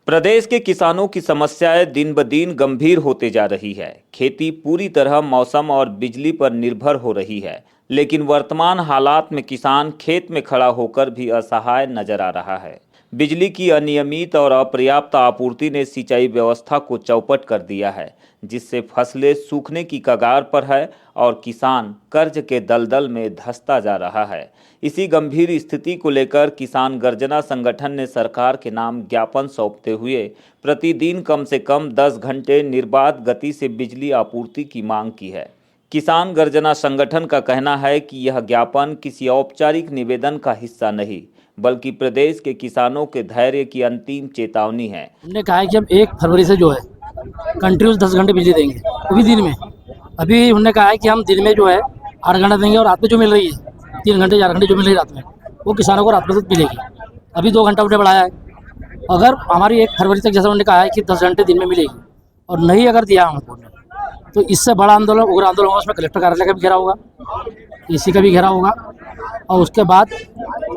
प्रदेश के किसानों की समस्याएं दिन ब दिन गंभीर होते जा रही है। खेती पूरी तरह मौसम और बिजली पर निर्भर हो रही है, लेकिन वर्तमान हालात में किसान खेत में खड़ा होकर भी असहाय नजर आ रहा है। बिजली की अनियमित और अपर्याप्त आपूर्ति ने सिंचाई व्यवस्था को चौपट कर दिया है, जिससे फसलें सूखने की कगार पर है और किसान कर्ज के दलदल में धंसता जा रहा है। इसी गंभीर स्थिति को लेकर किसान गर्जना संगठन ने सरकार के नाम ज्ञापन सौंपते हुए प्रतिदिन कम से कम 10 घंटे निर्बाध गति से बिजली आपूर्ति की मांग की है। किसान गर्जना संगठन का कहना है कि यह ज्ञापन किसी औपचारिक निवेदन का हिस्सा नहीं, बल्कि प्रदेश के किसानों के धैर्य की अंतिम चेतावनी है। हमने कहा है कि हम 1 फरवरी से जो है कंटिन्यूस 10 घंटे बिजली देंगे, वो भी दिन में। अभी हमने कहा है कि हम दिन में जो है 8 घंटा देंगे और रात में जो मिल रही है 3 घंटे 4 घंटे जो मिल रही है रात में, वो किसानों को रात में तक मिलेगी। अभी 2 घंटा उन्हें बढ़ाया है। अगर हमारी 1 फरवरी तक जैसा उन्होंने कहा है कि 10 घंटे दिन में मिलेगी और नहीं अगर दिया हमको, तो इससे बड़ा आंदोलन, उग्र आंदोलन होगा। उसमें कलेक्टर कार्यालय का भी घेराव होगा, इसी का भी घेराव होगा और उसके बाद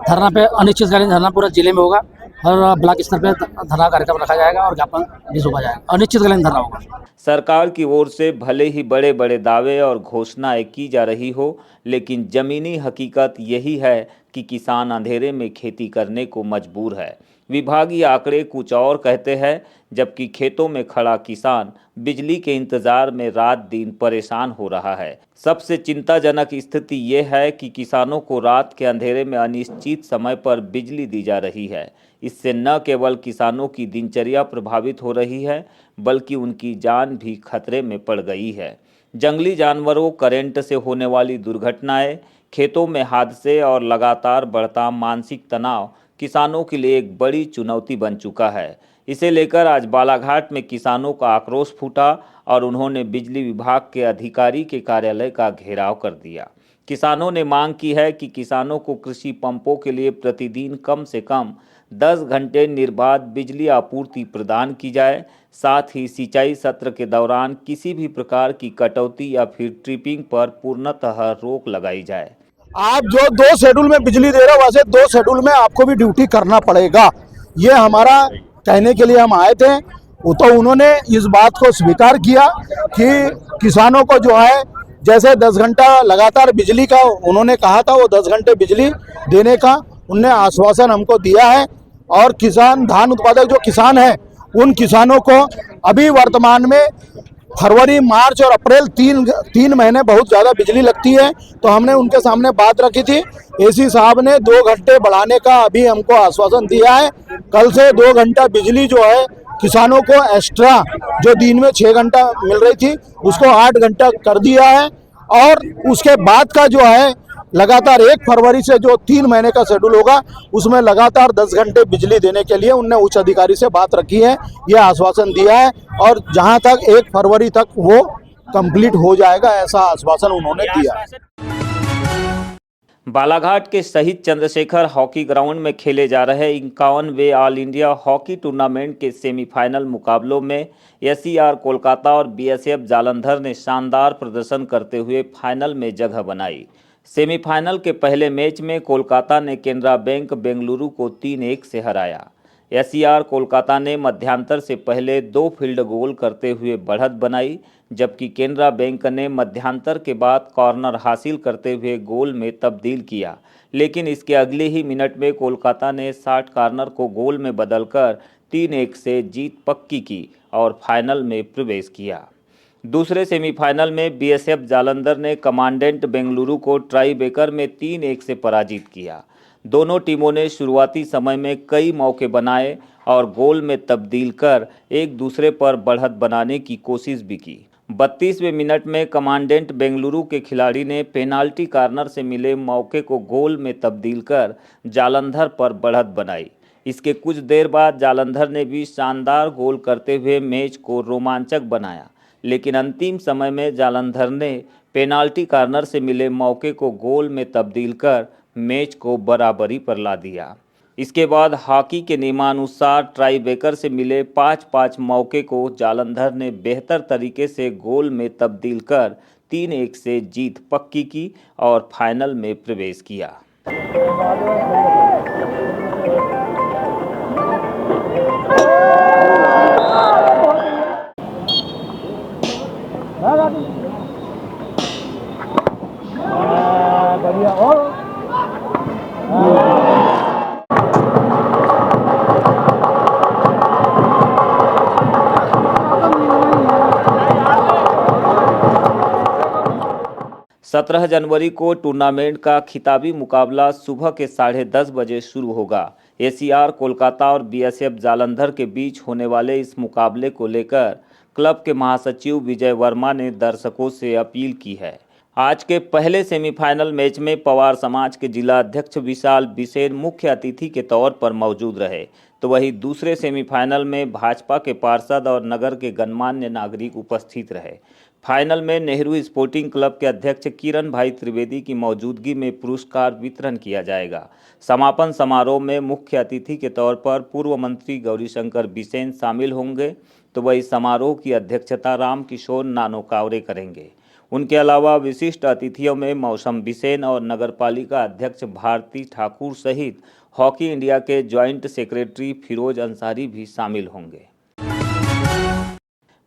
धरना पे अनिश्चितकालीन धरना पूरा जिले में होगा और ब्लॉक स्तर पे धरना कार्यक्रम रखा जाएगा और ज्ञापन भी सौंपा जाएगा। अनिश्चितकालीन धरना होगा। सरकार की ओर से भले ही बड़े बड़े दावे और घोषणाएं की जा रही हो, लेकिन जमीनी हकीकत यही है कि किसान अंधेरे में खेती करने को मजबूर है। विभागीय आंकड़े कुछ और कहते हैं, जबकि खेतों में खड़ा किसान बिजली के इंतजार में रात दिन परेशान हो रहा है। सबसे चिंताजनक स्थिति ये है कि किसानों को रात के अंधेरे में अनिश्चित समय पर बिजली दी जा रही है। इससे न केवल किसानों की दिनचर्या प्रभावित हो रही है, बल्कि उनकी जान भी खतरे में पड़ गई है। जंगली जानवरों, करंट से होने वाली दुर्घटनाएं, खेतों में हादसे और लगातार बढ़ता मानसिक तनाव किसानों के लिए एक बड़ी चुनौती बन चुका है। इसे लेकर आज बालाघाट में किसानों का आक्रोश फूटा और उन्होंने बिजली विभाग के अधिकारी के कार्यालय का घेराव कर दिया। किसानों ने मांग की है कि किसानों को कृषि पंपों के लिए प्रतिदिन कम से कम 10 घंटे निर्बाध बिजली आपूर्ति प्रदान की जाए। साथ ही सिंचाई सत्र के दौरान किसी भी प्रकार की कटौती या फिर ट्रिपिंग पर पूर्णतः रोक लगाई जाए। आप जो 2 शेड्यूल में बिजली दे रहे हो, वैसे 2 शेड्यूल में आपको भी ड्यूटी करना पड़ेगा। ये हमारा कहने के लिए हम आए थे। वो तो उन्होंने इस बात को स्वीकार किया कि किसानों को जो है जैसे 10 घंटा लगातार बिजली का उन्होंने कहा था, वो 10 घंटे बिजली देने का उनने आश्वासन हमको दिया है। और किसान, धान उत्पादक जो किसान हैं, उन किसानों को अभी वर्तमान में फरवरी, मार्च और अप्रैल 3 महीने बहुत ज़्यादा बिजली लगती है। तो हमने उनके सामने बात रखी थी। एसी साहब ने 2 घंटे बढ़ाने का अभी हमको आश्वासन दिया है। कल से 2 घंटा बिजली जो है किसानों को एक्स्ट्रा, जो दिन में 6 घंटा मिल रही थी, उसको 8 घंटा कर दिया है। और उसके बाद का जो है लगातार 1 फरवरी से जो 3 महीने का शेड्यूल होगा, उसमें लगातार 10 घंटे बिजली देने के लिए उनने उच्च अधिकारी से बात रखी है, यह आश्वासन दिया है। और जहां तक 1 फरवरी तक वो कंप्लीट हो जाएगा, ऐसा आश्वासन उन्होंने दिया है। बालाघाट के शहीद चंद्रशेखर हॉकी ग्राउंड में खेले जा रहे 51वें ऑल इंडिया हॉकी टूर्नामेंट के सेमीफाइनल मुकाबलों में एससीआर कोलकाता और बीएसएफ जालंधर ने शानदार प्रदर्शन करते हुए फाइनल में जगह बनाई। सेमीफाइनल के पहले मैच में कोलकाता ने केनरा बैंक बेंगलुरु को 3-1 से हराया। एससीआर कोलकाता ने मध्यांतर से पहले 2 फील्ड गोल करते हुए बढ़त बनाई, जबकि केनरा बैंक ने मध्यांतर के बाद कॉर्नर हासिल करते हुए गोल में तब्दील किया। लेकिन इसके अगले ही मिनट में कोलकाता ने 60 कॉर्नर को गोल में बदलकर 3-1 से जीत पक्की की और फाइनल में प्रवेश किया। दूसरे सेमीफाइनल में बीएसएफ जालंधर ने कमांडेंट बेंगलुरु को ट्राई ब्रेकर में 3-1 से पराजित किया। दोनों टीमों ने शुरुआती समय में कई मौके बनाए और गोल में तब्दील कर एक दूसरे पर बढ़त बनाने की कोशिश भी की। 32वें मिनट में कमांडेंट बेंगलुरु के खिलाड़ी ने पेनाल्टी कॉर्नर से मिले मौके को गोल में तब्दील कर जालंधर पर बढ़त बनाई। इसके कुछ देर बाद जालंधर ने भी शानदार गोल करते हुए मैच को रोमांचक बनाया, लेकिन अंतिम समय में जालंधर ने पेनाल्टी कॉर्नर से मिले मौके को गोल में तब्दील कर मैच को बराबरी पर ला दिया। इसके बाद हॉकी के नियमानुसार ट्राई ब्रेकर से मिले 5-5 मौके को जालंधर ने बेहतर तरीके से गोल में तब्दील कर 3-1 से जीत पक्की की और फाइनल में प्रवेश किया। 17 जनवरी को टूर्नामेंट का खिताबी मुकाबला सुबह के 10:30 बजे शुरू होगा। एसीआर कोलकाता और बीएसएफ जालंधर के बीच होने वाले इस मुकाबले को लेकर क्लब के महासचिव विजय वर्मा ने दर्शकों से अपील की है। आज के पहले सेमीफाइनल मैच में पवार समाज के जिला अध्यक्ष विशाल बिसेन मुख्य अतिथि के तौर पर मौजूद रहे, तो वहीं दूसरे सेमीफाइनल में भाजपा के पार्षद और नगर के गणमान्य नागरिक उपस्थित रहे। फाइनल में नेहरू स्पोर्टिंग क्लब के अध्यक्ष किरण भाई त्रिवेदी की मौजूदगी में पुरस्कार वितरण किया जाएगा। समापन समारोह में मुख्य अतिथि के तौर पर पूर्व मंत्री गौरीशंकर बिसेन शामिल होंगे, तो वही समारोह की अध्यक्षता रामकिशोर नानोकावरे करेंगे। उनके अलावा विशिष्ट अतिथियों में मौसम बिसेन और नगरपालिका अध्यक्ष भारती ठाकुर सहित हॉकी इंडिया के ज्वाइंट सेक्रेटरी फिरोज अंसारी भी शामिल होंगे।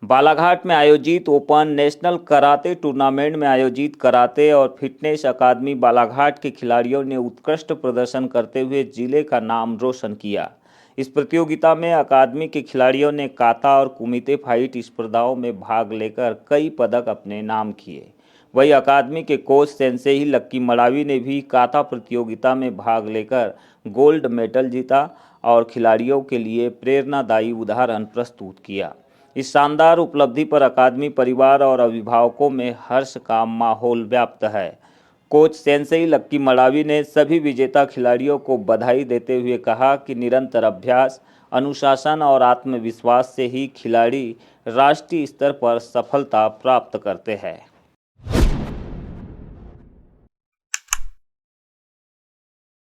बालाघाट में आयोजित ओपन नेशनल कराते टूर्नामेंट में आयोजित कराते और फिटनेस अकादमी बालाघाट के खिलाड़ियों ने उत्कृष्ट प्रदर्शन करते हुए जिले का नाम रोशन किया। इस प्रतियोगिता में अकादमी के खिलाड़ियों ने काता और कुमिते फाइट स्पर्धाओं में भाग लेकर कई पदक अपने नाम किए। वहीं अकादमी के कोच सेंसेई लक्की मड़ावी ने भी काता प्रतियोगिता में भाग लेकर गोल्ड मेडल जीता और खिलाड़ियों के लिए प्रेरणादायी उदाहरण प्रस्तुत किया। इस शानदार उपलब्धि पर अकादमी परिवार और अभिभावकों में हर्ष का माहौल व्याप्त है। कोच सेंसेई लक्की मड़ावी ने सभी विजेता खिलाड़ियों को बधाई देते हुए कहा कि निरंतर अभ्यास, अनुशासन और आत्मविश्वास से ही खिलाड़ी राष्ट्रीय स्तर पर सफलता प्राप्त करते हैं।